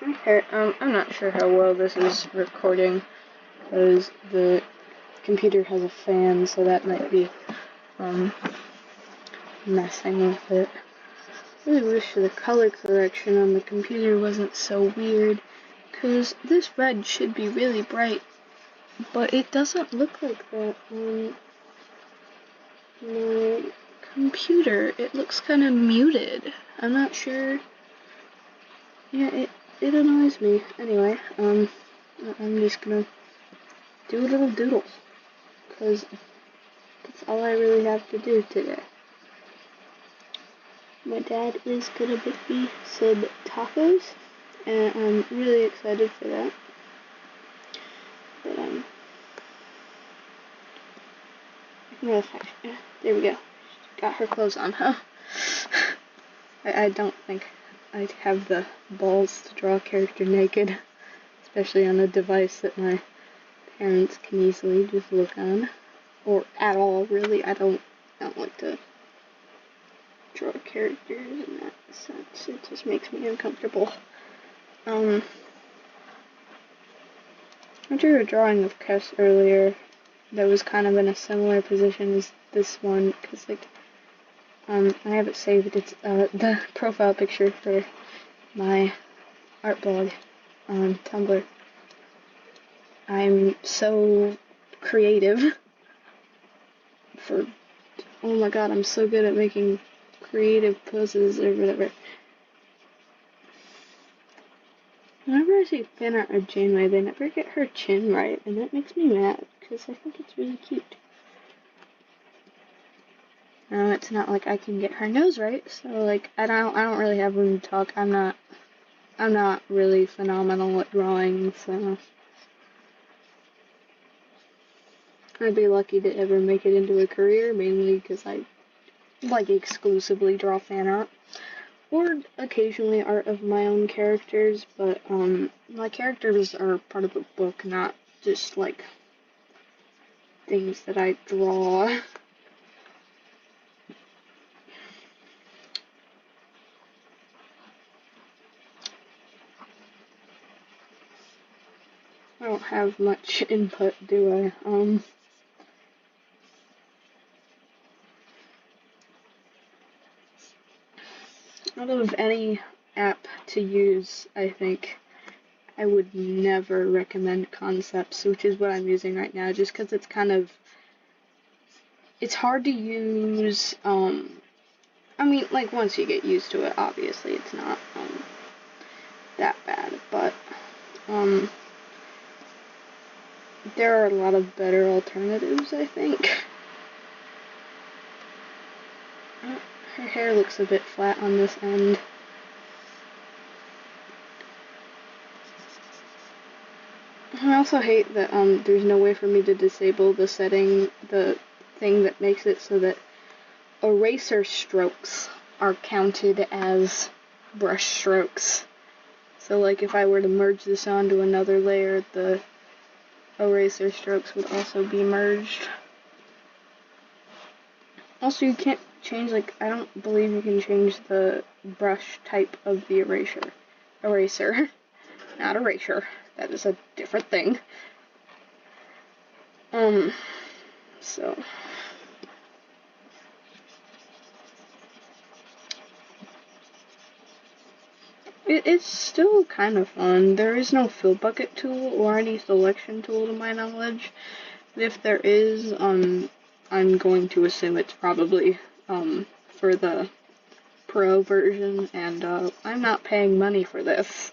Okay, I'm not sure how well this is recording, because the computer has a fan, so that might be, messing with it. I really wish the color correction on the computer wasn't so weird, because this red should be really bright, but it doesn't look like that on my computer. It looks kind of muted. I'm not sure. Yeah, it annoys me. Anyway, I'm just gonna do little doodles, because that's all I really have to do today. My dad is gonna make me some tacos, and I'm really excited for that. But there we go. Got her clothes on, huh? I don't think I'd have the balls to draw a character naked, especially on a device that my parents can easily just look on, or at all, really. I don't like to draw characters in that sense. It just makes me uncomfortable. I drew a drawing of Kess earlier that was kind of in a similar position as this one, because, like, I have it saved. It's, the profile picture for my art blog on Tumblr. I'm so creative oh my god, I'm so good at making creative poses or whatever. Whenever I see fan art of Janeway, they never get her chin right, and that makes me mad, because I think it's really cute. No, it's not like I can get her nose right, so, like, I don't really have room to talk. I'm not really phenomenal at drawing, so I'd be lucky to ever make it into a career, mainly because I, like, exclusively draw fan art. Or occasionally art of my own characters, but my characters are part of the book, not just like things that I draw. I don't have much input, do I? Out of any app to use, I think I would never recommend Concepts, which is what I'm using right now, just because it's kind of, it's hard to use. I mean, like, once you get used to it, obviously it's not that bad, but there are a lot of better alternatives, I think. Her hair looks a bit flat on this end. I also hate that there's no way for me to disable the setting, the thing that makes it so that eraser strokes are counted as brush strokes. So, like, if I were to merge this onto another layer, the eraser strokes would also be merged. Also, you can't change, like, I don't believe you can change the brush type of the eraser. Eraser, not erasure. That is a different thing. So. It's still kind of fun. There is no fill bucket tool or any selection tool to my knowledge. If there is, I'm going to assume it's probably, for the Pro version, and, I'm not paying money for this.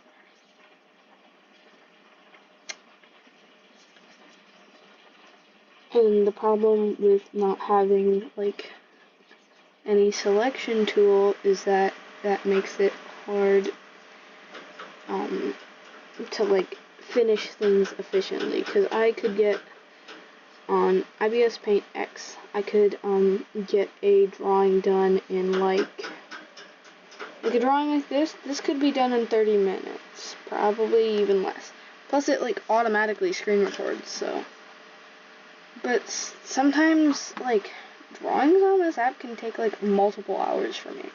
And the problem with not having, like, any selection tool is that makes it hard, to, like, finish things efficiently, because I could get on IBS Paint X, I could get a drawing done in like a drawing like this could be done in 30 minutes, probably even less. Plus it like automatically screen records, so. But sometimes like drawings on this app can take like multiple hours for me.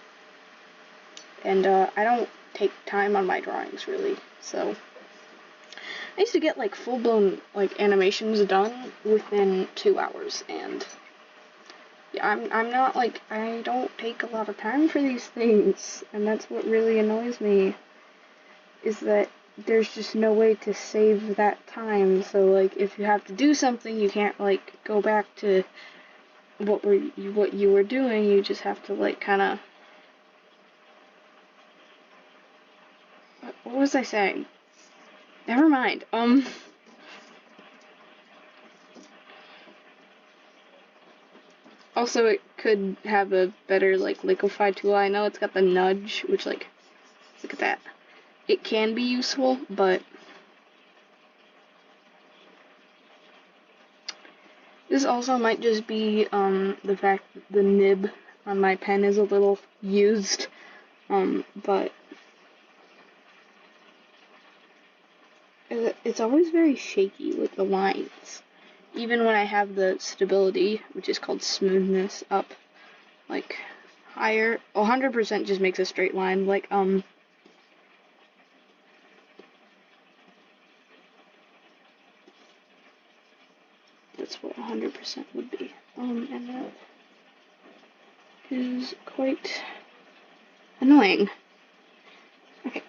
and I don't take time on my drawings, really, so I used to get, like, full-blown, like, animations done within 2 hours, and yeah, I'm not, like, I don't take a lot of time for these things, and that's what really annoys me, is that there's just no way to save that time. So, like, if you have to do something, you can't, like, go back to what you were doing. You just have to, like, kind of, what was I saying? Never mind. Also, it could have a better, like, liquefy tool. I know it's got the nudge, which, like, look at that. It can be useful, but this also might just be the fact that the nib on my pen is a little used, but it's always very shaky with the lines. Even when I have the stability, which is called smoothness, up, like, higher, 100% just makes a straight line, like, that's what 100% would be. And that is quite annoying. Okay.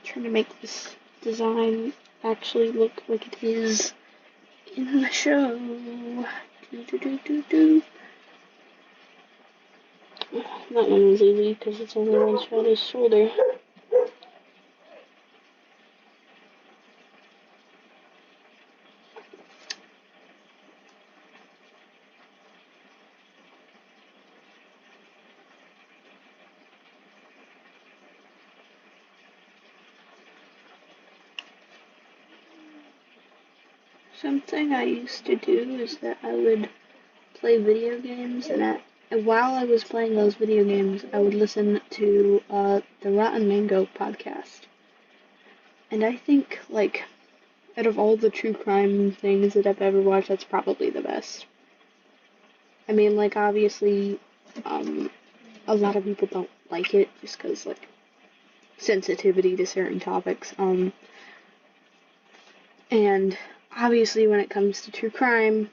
Trying to make this design actually look like it is in the show. That one was easy because it's only one shot his shoulder. Something I used to do is that I would play video games, and while I was playing those video games, I would listen to the Rotten Mango podcast. And I think, like, out of all the true crime things that I've ever watched, that's probably the best. I mean, like, obviously, a lot of people don't like it just because, like, sensitivity to certain topics. And obviously, when it comes to true crime,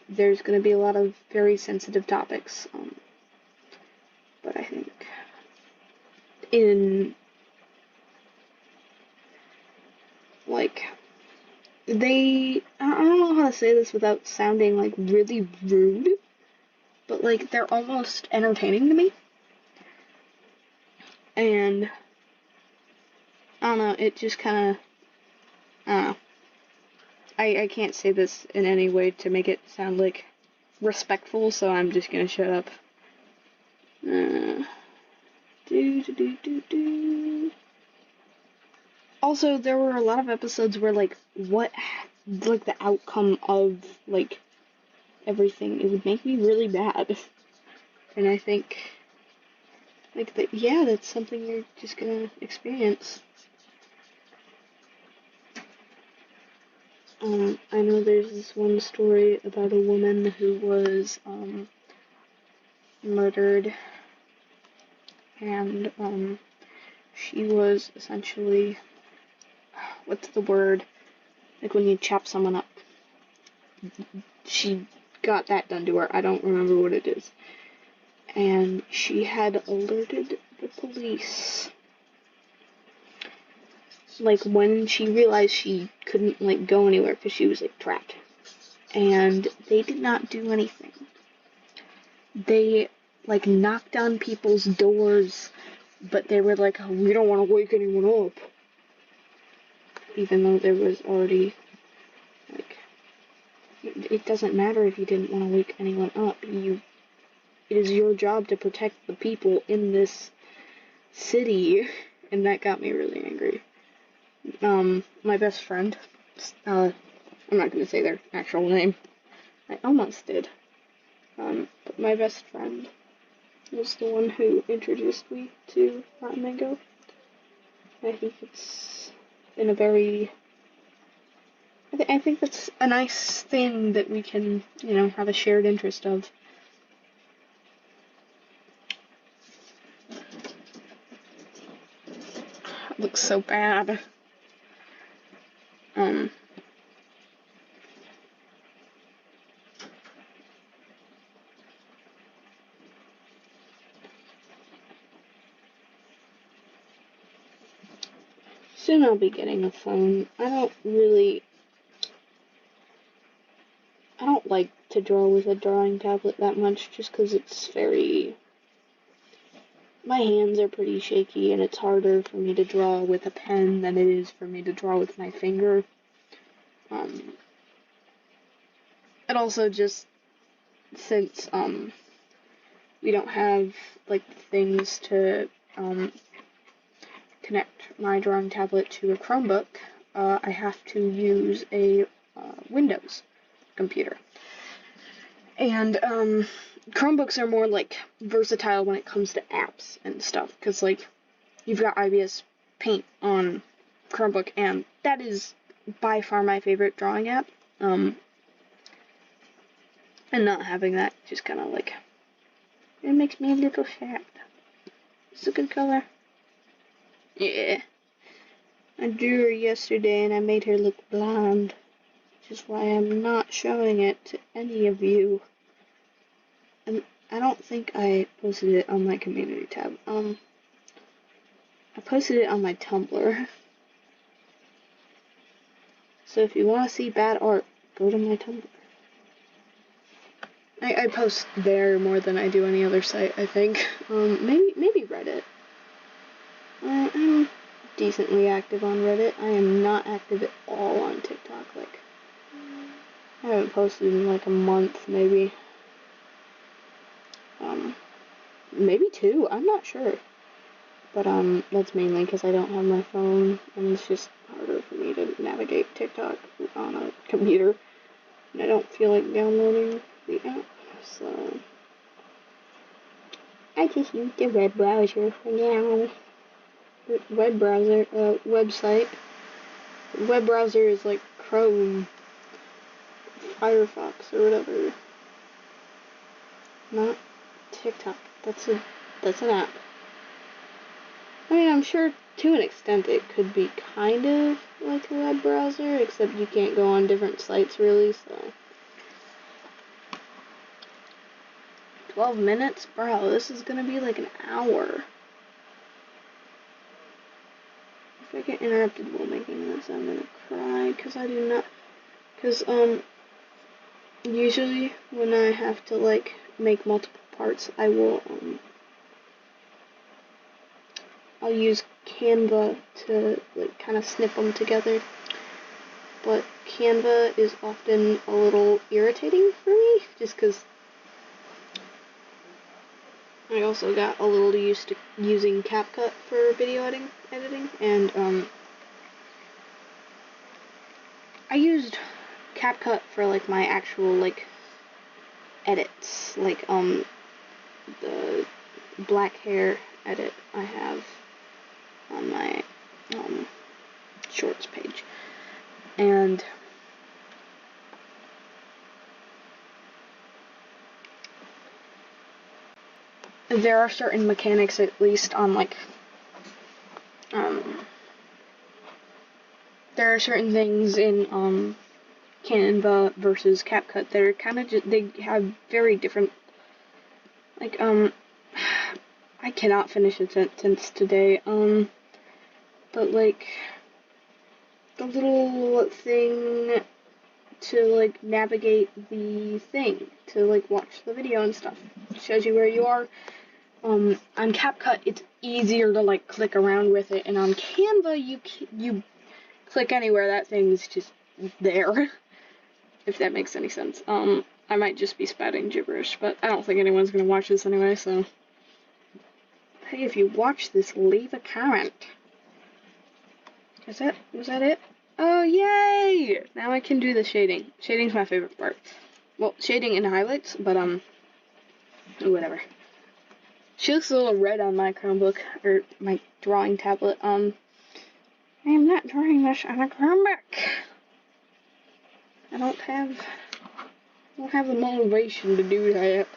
there's going to be a lot of very sensitive topics. But I think in, like, I don't know how to say this without sounding, like, really rude, but, like, they're almost entertaining to me. And I don't know, it just kind of, I don't know. I can't say this in any way to make it sound, like, respectful, so I'm just gonna shut up. Also, there were a lot of episodes where, like, like, the outcome of, like, everything, it would make me really bad. And I think, like, yeah, that's something you're just gonna experience. I know there's this one story about a woman who was, murdered, and, she was essentially, what's the word, like, when you chop someone up, she got that done to her, I don't remember what it is, and she had alerted the police, like, when she realized she couldn't, like, go anywhere because she was, like, trapped, and they did not do anything. They, like, knocked on people's doors, but they were like, oh, we don't want to wake anyone up. Even though there was already, like, it doesn't matter if you didn't want to wake anyone up. It is your job to protect the people in this city, and that got me really angry. My best friend, I'm not going to say their actual name. I almost did. But my best friend was the one who introduced me to Rotten Mango. I think it's in a very, I think that's a nice thing that we can, have a shared interest of. That looks so bad. Soon I'll be getting a phone. I don't like to draw with a drawing tablet that much, just because it's my hands are pretty shaky, and it's harder for me to draw with a pen than it is for me to draw with my finger. And also just since, we don't have, like, things to, connect my drawing tablet to a Chromebook, I have to use a Windows computer. And Chromebooks are more like versatile when it comes to apps and stuff, because like you've got IBS Paint on Chromebook, and that is by far my favorite drawing app. And not having that just kind of like, it makes me a little sad. It's a good color. Yeah. I drew her yesterday and I made her look blonde, which is why I'm not showing it to any of you. And I don't think I posted it on my community tab. I posted it on my Tumblr. So if you want to see bad art, go to my Tumblr. I post there more than I do any other site, I think. Maybe Reddit. I'm decently active on Reddit. I am not active at all on TikTok. Like, I haven't posted in like a month, maybe. Maybe 2. I'm not sure. But that's mainly because I don't have my phone, and it's just harder for me to navigate TikTok on a computer, and I don't feel like downloading the app, so I just use the web browser for now. Web browser, website. Web browser is like Chrome, Firefox, or whatever. Not TikTok. That's an app. I mean, I'm sure to an extent it could be kind of like a web browser, except you can't go on different sites really, so. 12 minutes? Bro, this is gonna be like an hour. If I get interrupted while making this, I'm gonna cry, because I do not, because, usually when I have to, like, make multiple parts, I will, I'll use Canva to, like, kind of snip them together, but Canva is often a little irritating for me, just because I also got a little used to using CapCut for video editing, and I used CapCut for like my actual like edits, like the black hair edit I have on my shorts page, and there are certain mechanics, at least on like, there are certain things in Canva versus CapCut that are kind of just, they have very different, like, I cannot finish a sentence today, but like, the little thing to like navigate the thing, to like watch the video and stuff, it shows you where you are. On CapCut, it's easier to like click around with it, and on Canva, you click anywhere, that thing's just there. If that makes any sense. I might just be spouting gibberish, but I don't think anyone's gonna watch this anyway, so. Hey, if you watch this, leave a comment. Was that it? Oh, yay! Now I can do the shading. Shading's my favorite part. Well, shading and highlights, but, whatever. She looks a little red on my Chromebook, or my drawing tablet. I am not drawing this on a Chromebook. I don't have the motivation to do that.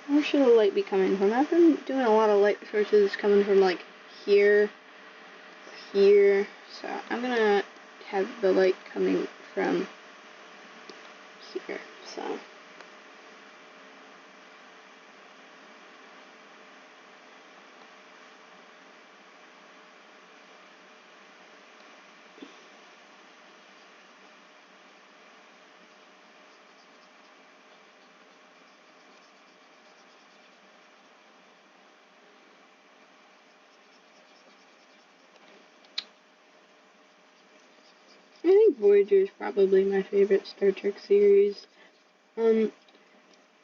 Where should the light be coming from? I've been doing a lot of light sources coming from, like, here, here, so I'm gonna have the light coming from here, so. I think Voyager is probably my favorite Star Trek series. And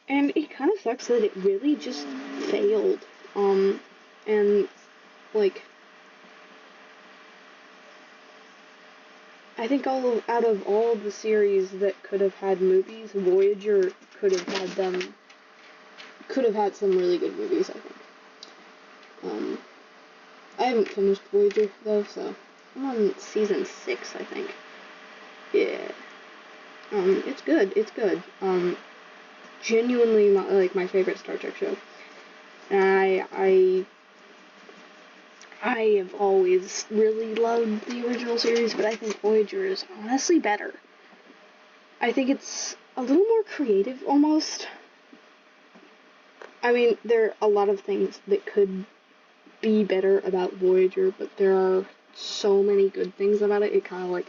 it kind of sucks that it really just failed. And, like, I think out of all the series that could have had movies, Voyager could have had some really good movies, I think. I haven't finished Voyager, though, so I'm on season 6, I think. Yeah. It's good. Genuinely, my favorite Star Trek show. And I have always really loved the original series, but I think Voyager is honestly better. I think it's a little more creative, almost. I mean, there are a lot of things that could be better about Voyager, but there are so many good things about it, it kind of, like,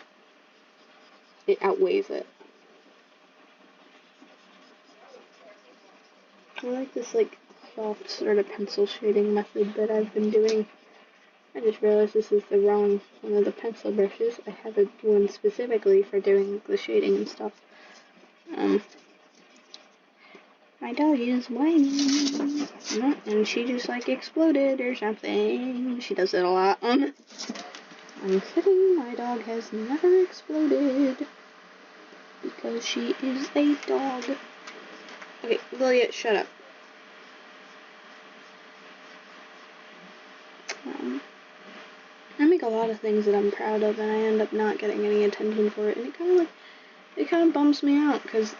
it outweighs it. I like this, like, soft sort of pencil shading method that I've been doing. I just realized this is the wrong one of the pencil brushes. I have one specifically for doing the shading and stuff. My dog is whining, and she just, like, exploded or something. She does it a lot. I'm kidding, my dog has never exploded, because she is a dog. Okay, Lilia, shut up. I make a lot of things that I'm proud of, and I end up not getting any attention for it, and it kind of bums me out, because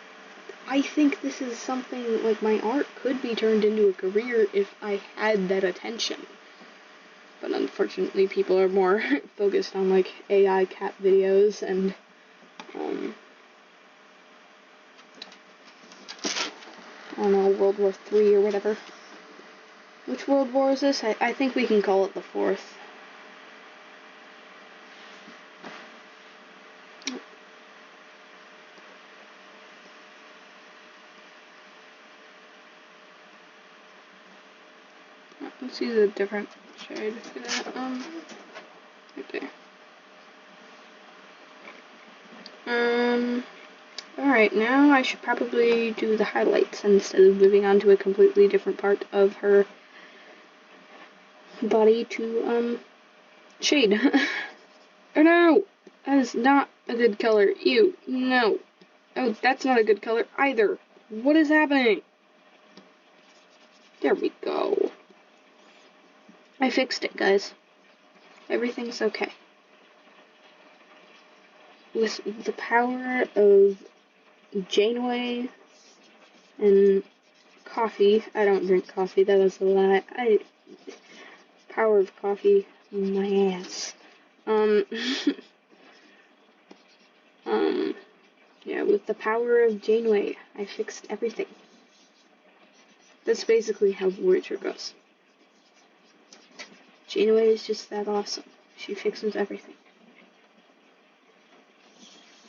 I think this is something, like, my art could be turned into a career if I had that attention. But unfortunately, people are more focused on, like, AI cat videos and, I don't know, World War III or whatever. Which World War is this? I think we can call it the 4th. Let's use a different shade for that. Right there. Alright, now I should probably do the highlights instead of moving on to a completely different part of her body to, shade. Oh no! That is not a good color. Ew, no. Oh, that's not a good color either. What is happening? There we go. I fixed it, guys. Everything's okay. With the power of Janeway and coffee. I don't drink coffee, that was a lie. Power of coffee, my ass. Yeah, with the power of Janeway, I fixed everything. That's basically how Voyager goes. Janeway is just that awesome. She fixes everything.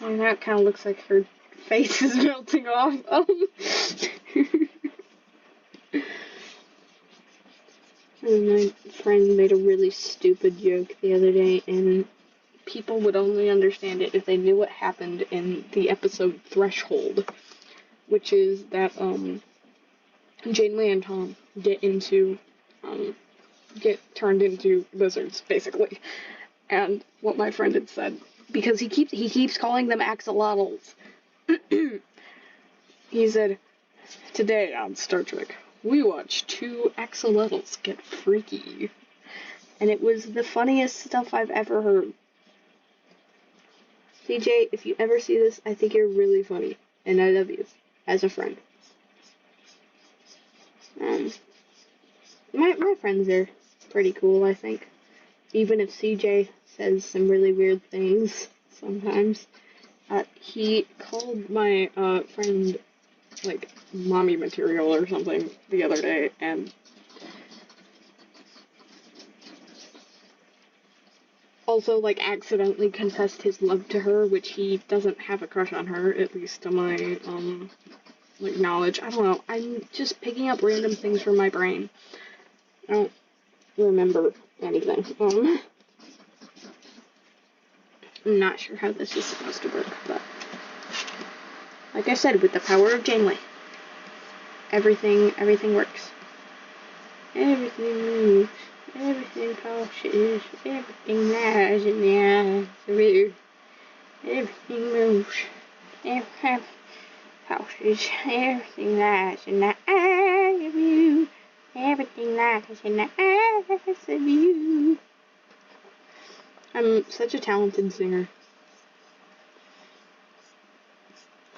And now it kind of looks like her face is melting off. And my friend made a really stupid joke the other day, and people would only understand it if they knew what happened in the episode Threshold, which is that, Janeway and Tom get turned into lizards, basically. And what my friend had said, because he keeps calling them axolotls. He said, "Today on Star Trek, we watch 2 axolotls get freaky." And it was the funniest stuff I've ever heard. CJ, if you ever see this, I think you're really funny, and I love you as a friend. My friends are pretty cool, I think. Even if CJ says some really weird things sometimes. He called my friend like mommy material or something the other day, and also like accidentally confessed his love to her, which he doesn't have a crush on her, at least to my like knowledge. I don't know. I'm just picking up random things from my brain. I don't remember anything. I'm not sure how this is supposed to work, but like I said, with the power of Janeway, everything works. Everything moves, everything pulses, everything lies in the eyes of you. Everything moves, everything pulses, everything lies in the eyes of you. Everything lies in the eyes of you. I'm such a talented singer.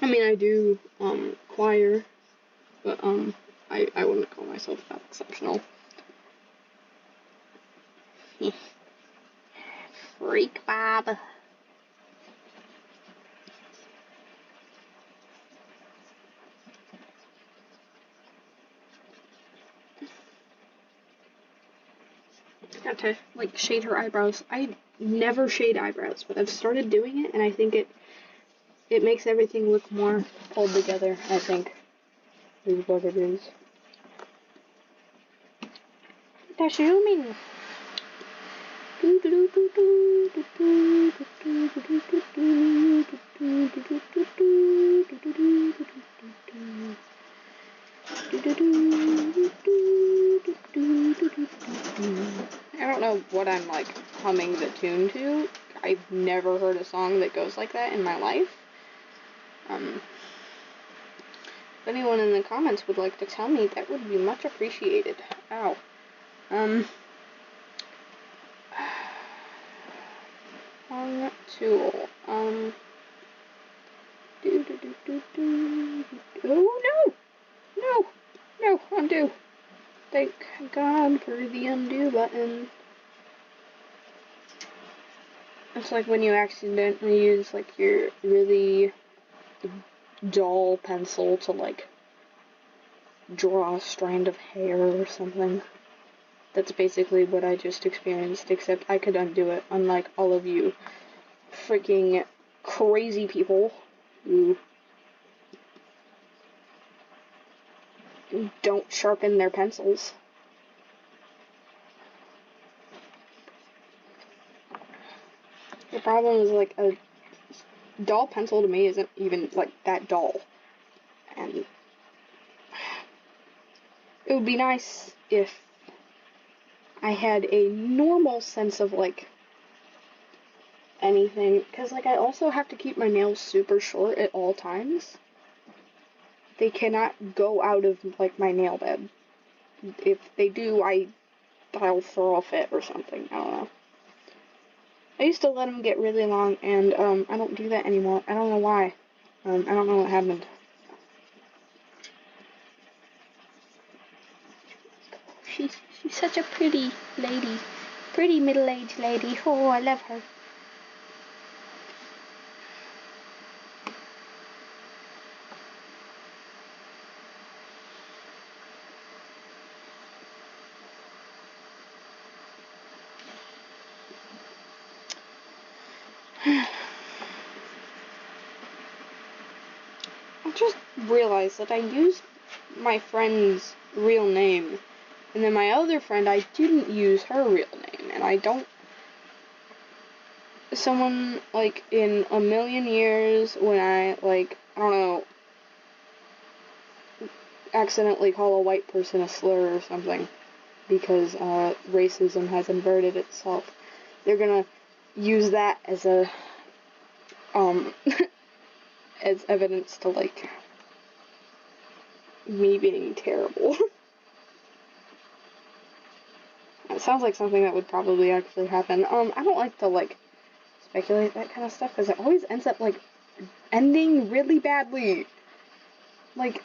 I mean, I do choir, but I wouldn't call myself that exceptional. Freak Bob. Got to like shade her eyebrows. I never shade eyebrows, but I've started doing it, and I think it makes everything look more pulled together. I think is what it is. That's zooming. I don't know what I'm like humming the tune to. I've never heard a song that goes like that in my life. If anyone in the comments would like to tell me, that would be much appreciated. Ow. Tool. Oh no, undo. Thank God for the undo button. It's like when you accidentally use like your really dull pencil to like draw a strand of hair or something. That's basically what I just experienced, except I could undo it, unlike all of you freaking crazy people who don't sharpen their pencils. The problem is, like, a dull pencil to me isn't even, like, that dull. And it would be nice if I had a normal sense of, like, anything. Because, like, I also have to keep my nails super short at all times. They cannot go out of, like, my nail bed. If they do, I'll throw a fit or something. I don't know. I used to let them get really long, and I don't do that anymore. I don't know why. I don't know what happened. She's such a pretty lady. Pretty middle-aged lady. Oh, I love her. I just realized that I used my friend's real name, and then my other friend, I didn't use her real name, and I don't... Someone, like, in a million years, when I, like, I don't know, accidentally call a white person a slur or something, because racism has inverted itself, they're gonna use that as a, as evidence to, like, me being terrible. It sounds like something that would probably actually happen. I don't like to, like, speculate that kind of stuff, because it always ends up, like, ending really badly. Like,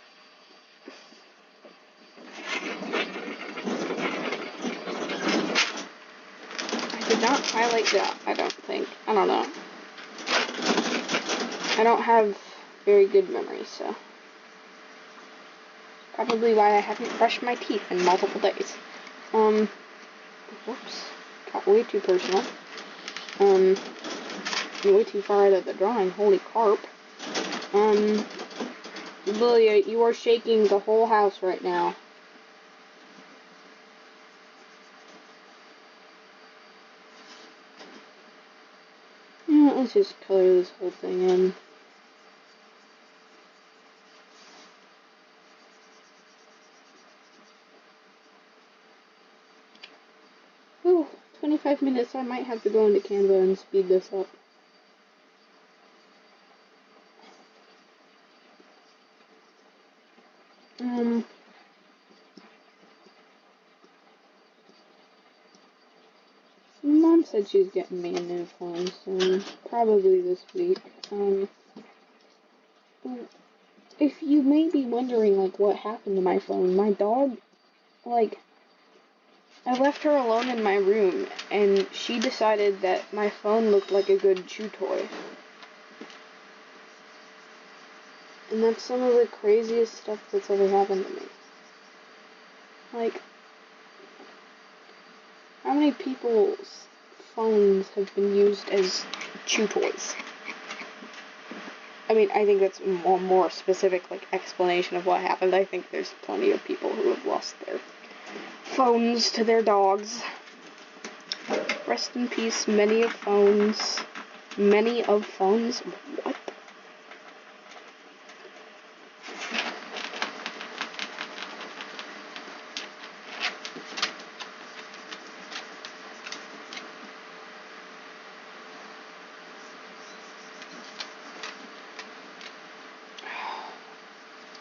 I did not highlight that, I don't think. I don't know. I don't have very good memory, so. Probably why I haven't brushed my teeth in multiple days. Whoops. Got way too personal. Way too far out of the drawing. Holy carp. Lilia, you are shaking the whole house right now. Yeah, let's just color this whole thing in. Oh, 25 minutes. I might have to go into Canva and speed this up. Mom said she's getting me a new phone soon, probably this week. If you may be wondering, like, what happened to my phone, my dog, like, I left her alone in my room, and she decided that my phone looked like a good chew toy. And that's some of the craziest stuff that's ever happened to me. Like, how many people's phones have been used as chew toys? I mean, I think that's a more specific, like, explanation of what happened. I think there's plenty of people who have lost their phones to their dogs. Rest in peace, many of phones. Many of phones? What?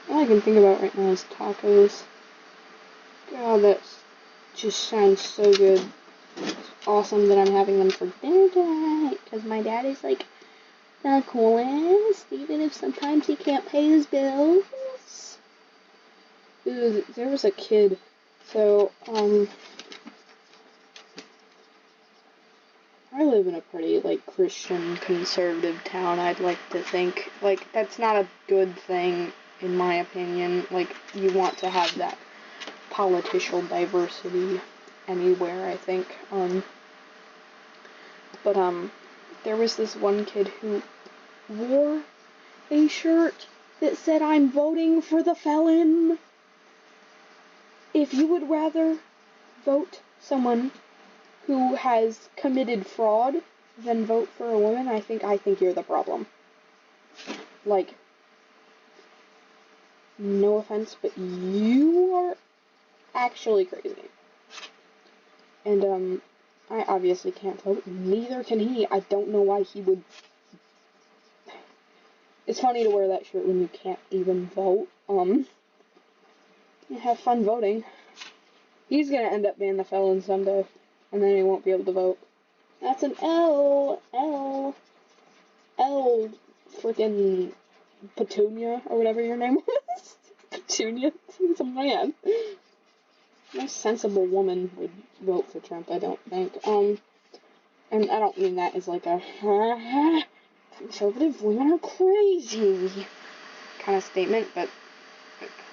All I can think about right now is tacos. God, that just sounds so good. It's awesome that I'm having them for dinner tonight, because my dad is, like, the coolest, even if sometimes he can't pay his bills. Ooh, there was a kid, so, I live in a pretty, like, Christian, conservative town, I'd like to think. Like, that's not a good thing, in my opinion. Like, you want to have that political diversity anywhere, I think. But there was this one kid who wore a shirt that said, "I'm voting for the felon." If you would rather vote someone who has committed fraud than vote for a woman, I think you're the problem. Like, no offense, but you are actually crazy. And, I obviously can't vote. Neither can he. I don't know why he would. It's funny to wear that shirt when you can't even vote. Have fun voting. He's gonna end up being the felon someday, and then he won't be able to vote. That's an L, freaking Petunia, or whatever your name was. Petunia? He's a man. No sensible woman would vote for Trump, I don't think. And I don't mean that as like a conservative women are crazy kind of statement, but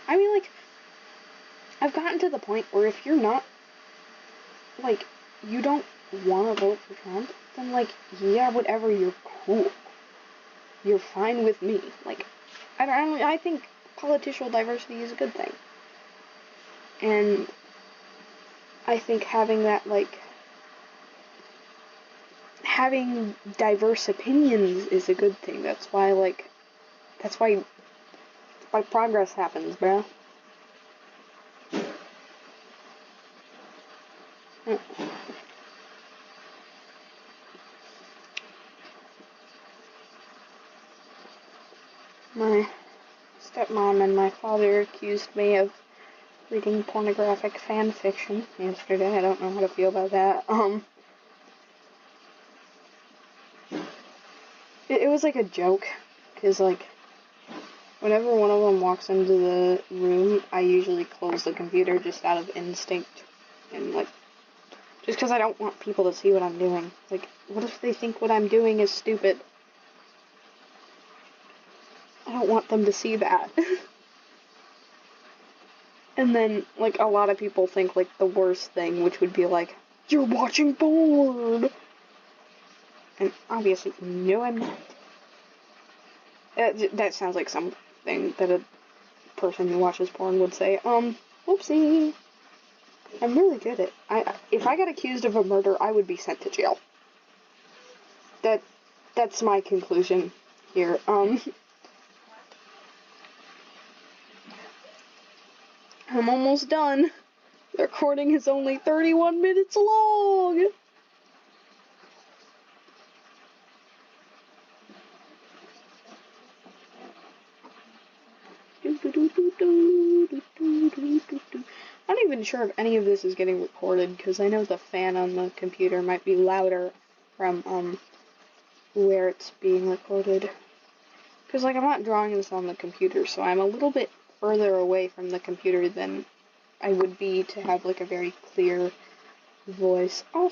I mean, like, I've gotten to the point where if you're not, like, you don't want to vote for Trump, then, like, yeah, whatever, you're cool. You're fine with me. Like, I think political diversity is a good thing. And I think having that, like, having diverse opinions is a good thing. That's why progress happens, bruh. My stepmom and my father accused me of reading pornographic fan fiction yesterday. I don't know how to feel about that. It was like a joke, because, like, whenever one of them walks into the room, I usually close the computer just out of instinct, and, like, Just because I don't want people to see what I'm doing. Like, what if they think what I'm doing is stupid? I don't want them to see that. And then, like, a lot of people think, like, the worst thing, which would be like, you're watching porn! And obviously, no, I'm not. That sounds like something that a person who watches porn would say. Whoopsie. I'm really good at. If I got accused of a murder, I would be sent to jail. That's my conclusion here. I'm almost done. The recording is only 31 minutes long. I'm not even sure if any of this is getting recorded, because I know the fan on the computer might be louder from, where it's being recorded. Because, like, I'm not drawing this on the computer, so I'm a little bit further away from the computer than I would be to have, like, a very clear voice. Oh!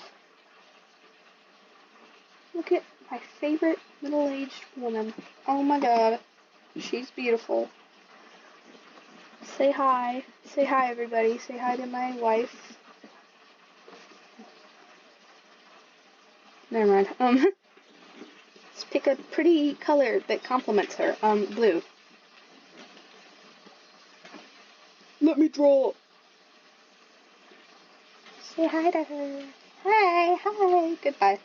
Look at my favorite middle-aged woman. Oh my god. She's beautiful. Say hi. Say hi, everybody. Say hi to my wife. Never mind. Let's pick a pretty color that complements her. Blue. Let me draw. Say hi to her. Hi, hi. Goodbye.